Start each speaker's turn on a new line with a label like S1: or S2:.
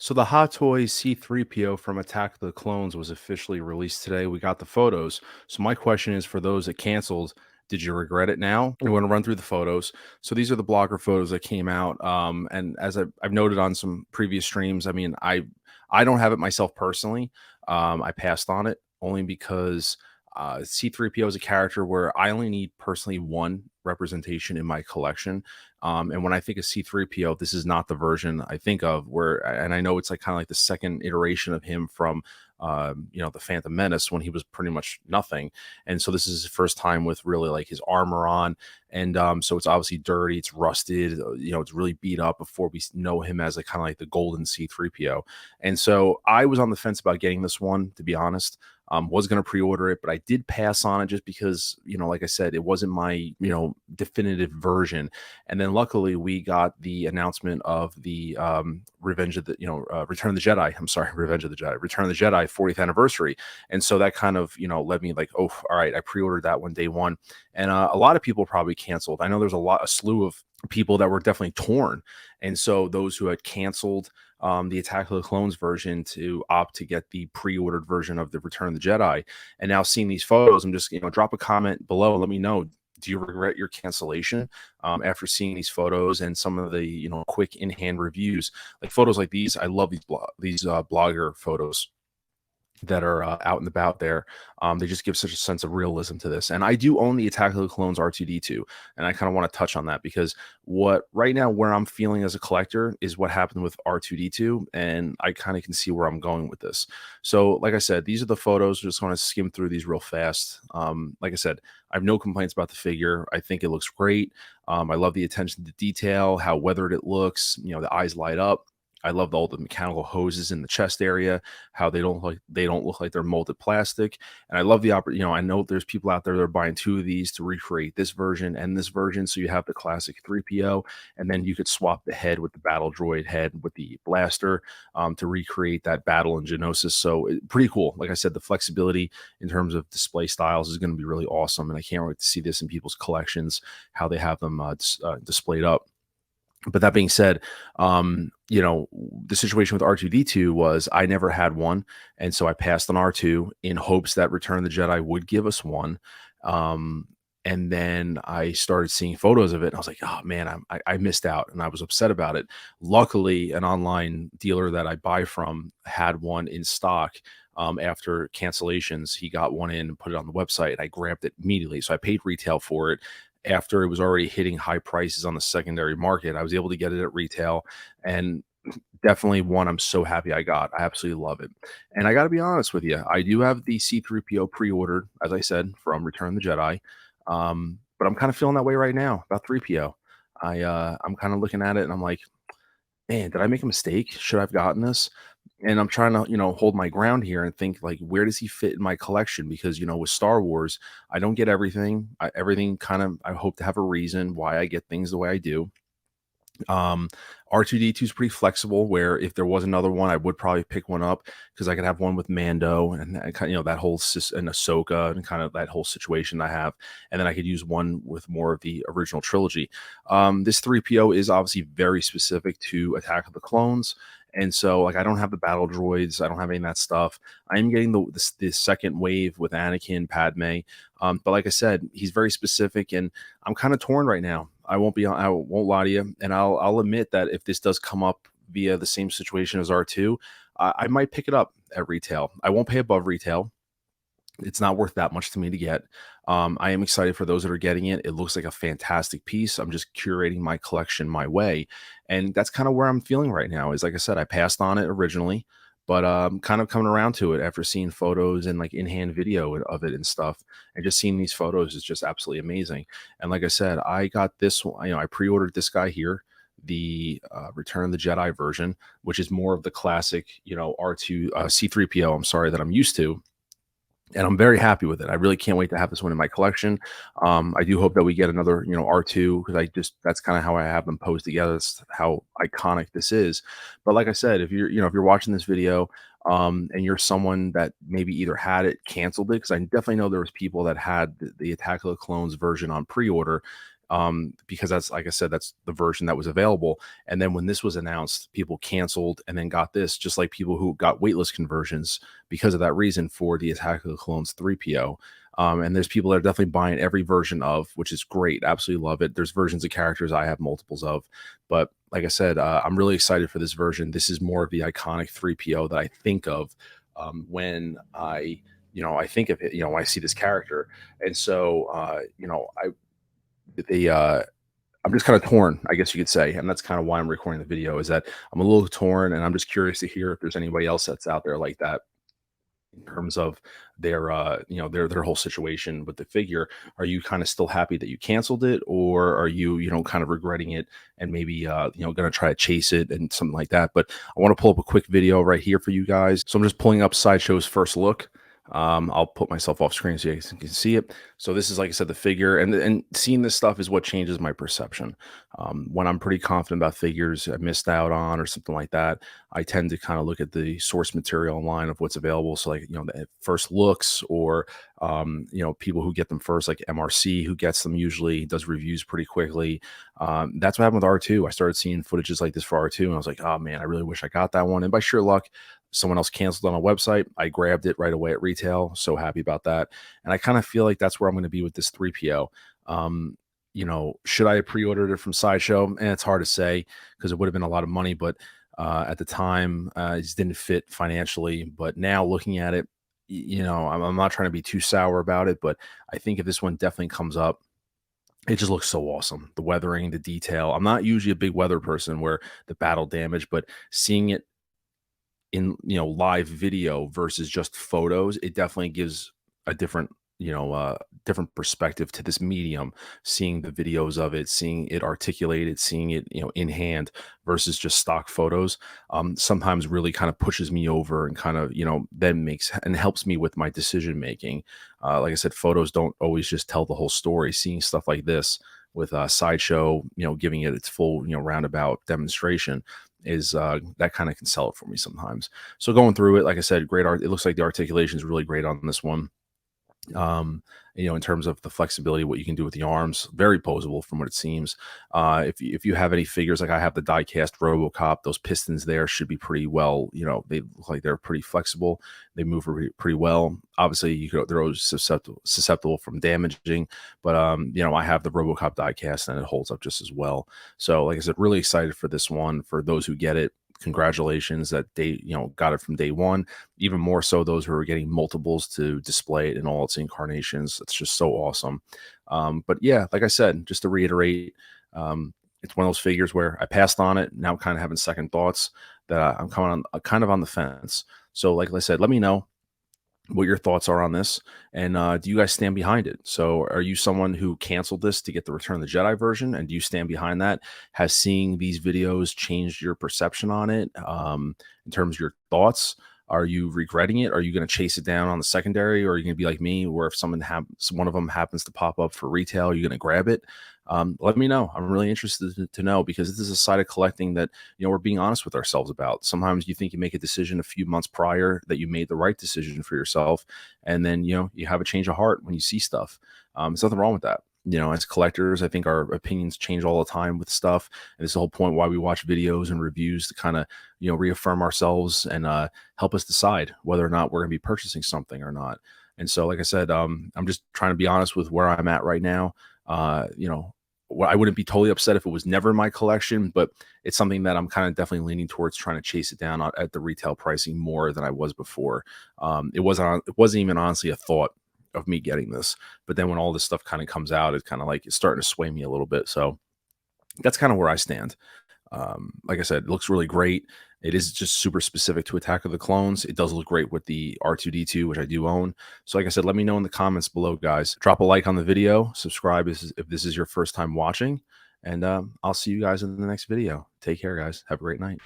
S1: So the Hot Toys C3-PO from Attack of the Clones was officially released today. We got the photos. So my question is for those that canceled, did you regret it now? We want to run through the photos. So these are the blogger photos that came out. And as I've noted on some previous streams, I mean, I don't have it myself personally. I passed on it only because C3PO is a character where I only need personally one representation in my collection. And when I think of C3PO, this is not the version I think of where, and I know it's like kind of like the second iteration of him from, the Phantom Menace when he was pretty much nothing. And so this is his first time with really like his armor on. And so it's obviously dirty, it's rusted, it's really beat up before we know him as like kind of like the golden C3PO. And so I was on the fence about getting this one, to be honest. Was going to pre-order it, but I did pass on it just because, like I said, it wasn't my, definitive version. And then luckily we got the announcement of the Revenge of the, Return of the Jedi. I'm sorry, Revenge of the Jedi, Return of the Jedi 40th anniversary. And so that kind of, led me like, oh, all right, I pre-ordered that one day one. And a lot of people probably canceled. I know there's a slew of people that were definitely torn. And so those who had canceled the Attack of the Clones version to opt to get the pre-ordered version of the Return of the Jedi. And now seeing these photos, I'm just, drop a comment below and let me know. Do you regret your cancellation after seeing these photos and some of the, quick in-hand reviews? Like photos like these, I love these blogger photos that are out and about there. They just give such a sense of realism to this. And I do own the Attack of the Clones R2D2, and I kind of want to touch on that because what right now where I'm feeling as a collector is what happened with R2D2, and I kind of can see where I'm going with this. So, like I said, these are the photos. Just want to skim through these real fast. Like I said, I have no complaints about the figure. I think it looks great. I love the attention to detail, how weathered it looks. The eyes light up. I love all the mechanical hoses in the chest area, how they don't look like they're molded plastic. And I love the I know there's people out there that are buying two of these to recreate this version and this version. So you have the classic 3PO, and then you could swap the head with the battle droid head with the blaster to recreate that battle in Geonosis. So pretty cool. Like I said, the flexibility in terms of display styles is going to be really awesome. And I can't wait to see this in people's collections, how they have them displayed up. But that being said, the situation with R2D2 was I never had one. And so I passed on R2 in hopes that Return of the Jedi would give us one. And then I started seeing photos of it. And I was like, oh man, I missed out and I was upset about it. Luckily, an online dealer that I buy from had one in stock. After cancellations, he got one in and put it on the website. And I grabbed it immediately. So I paid retail for it after it was already hitting high prices on the secondary market. I was able to get it at retail, and definitely one I'm so happy I got. I absolutely love it. And I got to be honest with you, I do have the C3PO pre-ordered, as I said, from Return of the Jedi. But I'm kind of feeling that way right now about 3PO. I'm kind of looking at it and I'm like, man, did I make a mistake? Should I have gotten this? And I'm trying to, hold my ground here and think like, where does he fit in my collection? Because, with Star Wars, I don't get everything. Everything kind of, I hope to have a reason why I get things the way I do. Um, R2D2 is pretty flexible, where if there was another one, I would probably pick one up because I could have one with Mando and kind of, that whole and Ahsoka and kind of that whole situation I have. And then I could use one with more of the original trilogy. This 3PO is obviously very specific to Attack of the Clones. And so, like, I don't have the battle droids. I don't have any of that stuff. I'm getting the second wave with Anakin, Padme. But like I said, he's very specific, and I'm kind of torn right now. I won't lie to you, and I'll admit that if this does come up via the same situation as R2, I might pick it up at retail. I won't pay above retail. It's not worth that much to me to get. I am excited for those that are getting it. It looks like a fantastic piece. I'm just curating my collection my way. And that's kind of where I'm feeling right now is, like I said, I passed on it originally, but kind of coming around to it after seeing photos and like in-hand video of it and stuff. And just seeing these photos is just absolutely amazing. And like I said, I got this one, I pre-ordered this guy here, the Return of the Jedi version, which is more of the classic, R2 C3PO, I'm sorry, that I'm used to. And I'm very happy with it. I really can't wait to have this one in my collection. I do hope that we get another, R2, because that's kind of how I have them posed together. That's how iconic this is. But like I said, if you're watching this video, and you're someone that maybe either had it, canceled it, because I definitely know there was people that had the Attack of the Clones version on pre-order. because that's, like I said, that's the version that was available. And then when this was announced, people canceled and then got this, just like people who got waitlist conversions because of that reason for the Attack of the Clones 3PO. And there's people that are definitely buying every version of, which is great. Absolutely love it. There's versions of characters I have multiples of, but like I said, I'm really excited for this version. This is more of the iconic 3PO that I think of when I think of it, when I see this character. And so, they, I'm just kind of torn, I guess you could say. And that's kind of why I'm recording the video, is that I'm a little torn and I'm just curious to hear if there's anybody else that's out there like that in terms of their their whole situation with the figure. Are you kind of still happy that you canceled it, or are you kind of regretting it and maybe going to try to chase it and something like that? But I want to pull up a quick video right here for you guys. So I'm just pulling up Sideshow's first look. I'll put myself off screen so you guys can see it. So this is, like I said, the figure, and seeing this stuff is what changes my perception. When I'm pretty confident about figures I missed out on or something like that, I tend to kind of look at the source material online of what's available. So like, the first looks, or people who get them first, like MRC, who gets them usually does reviews pretty quickly. That's what happened with R2. I started seeing footages like this for R2, and I was like, oh man, I really wish I got that one. And by sheer luck, someone else canceled on a website. I grabbed it right away at retail. So happy about that. And I kind of feel like that's where I'm going to be with this 3PO. Should I have pre-ordered it from Sideshow? And it's hard to say because it would have been a lot of money, but at the time, it just didn't fit financially. But now looking at it, I'm not trying to be too sour about it, but I think if this one definitely comes up, it just looks so awesome. The weathering, the detail. I'm not usually a big weather person where the battle damage, but seeing it in live video versus just photos, it definitely gives a different perspective to this medium. Seeing the videos of it, seeing it articulated, seeing it in hand versus just stock photos, sometimes really kind of pushes me over and kind of then makes and helps me with my decision making. Like I said, photos don't always just tell the whole story. Seeing stuff like this with Sideshow, giving it its full roundabout demonstration is that kind of can sell it for me sometimes. So going through it, like I said, great art. It looks like the articulation is really great on this one. In terms of the flexibility, what you can do with the arms, very posable from what it seems. If you have any figures, like I have the die-cast RoboCop, those pistons there should be pretty well, they look like they're pretty flexible. They move pretty well. Obviously, they're always susceptible from damaging, but I have the RoboCop die-cast and it holds up just as well. So like I said, really excited for this one. For those who get it, congratulations that they got it from day one. Even more so those who are getting multiples to display it in all its incarnations. It's just so awesome. But yeah, like I said, just to reiterate, it's one of those figures where I passed on it. Now I'm kind of having second thoughts that I'm kind of on the fence. So like I said, let me know what your thoughts are on this, and do you guys stand behind it? So are you someone who canceled this to get the Return of the Jedi version, and do you stand behind that? Has seeing these videos changed your perception on it, in terms of your thoughts? Are you regretting it? Are you going to chase it down on the secondary, or are you going to be like me, where if one of them happens to pop up for retail, you're going to grab it? Let me know. I'm really interested to know, because this is a side of collecting that we're being honest with ourselves about. Sometimes you think you make a decision a few months prior that you made the right decision for yourself, and then you have a change of heart when you see stuff. There's nothing wrong with that. As collectors, I think our opinions change all the time with stuff, and it's the whole point why we watch videos and reviews to kind of reaffirm ourselves and help us decide whether or not we're going to be purchasing something or not. And so, like I said, I'm just trying to be honest with where I'm at right now. I wouldn't be totally upset if it was never in my collection, but it's something that I'm kind of definitely leaning towards trying to chase it down at the retail pricing more than I was before. It wasn't even honestly a thought of me getting this, but then when all this stuff kind of comes out, it's kind of like it's starting to sway me a little bit. So that's kind of where I stand. Like I said, it looks really great. It is just super specific to Attack of the Clones. It does look great with the R2-D2, which I do own. So like I said, let me know in the comments below, guys. Drop a like on the video, subscribe if this is your first time watching, and I'll see you guys in the next video. Take care, guys. Have a great night.